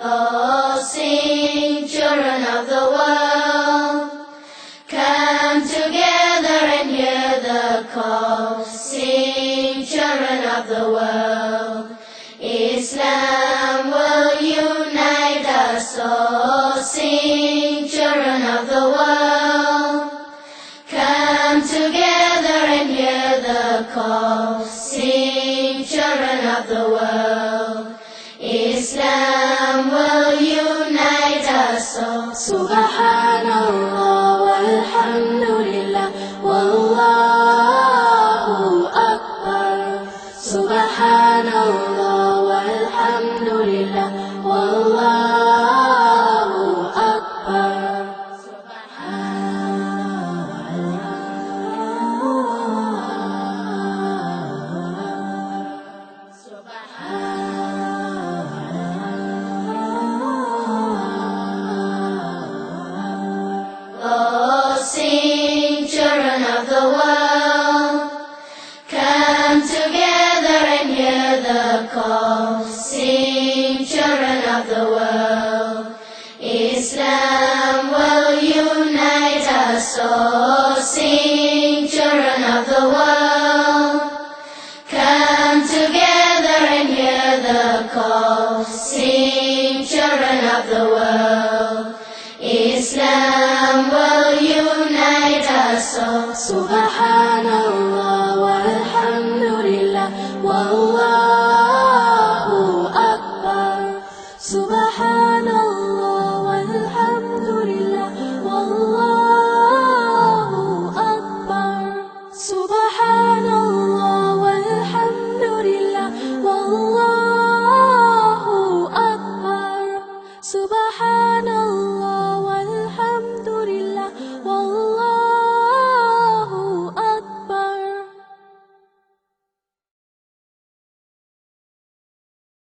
Oh, sing, children of the world, come together and hear the call. Sing, children of the world, Islam will unite us all. Sing, children of the world, come together and hear the call. Sing, children of the world, Islam will unite us all. Subhanallah walhamdulillah wallahu akbar. Subhanallah walhamdulillah wallahu akbar. Oh, sing, children of the world, come together and hear the call. Sing, children of the world, Islam will unite us all. Sing, children of the world, come together and hear the call. Sing, children of the world, Islam will unite us all. Subhanallah walhamdulillah wallahu akbar. Subhanallah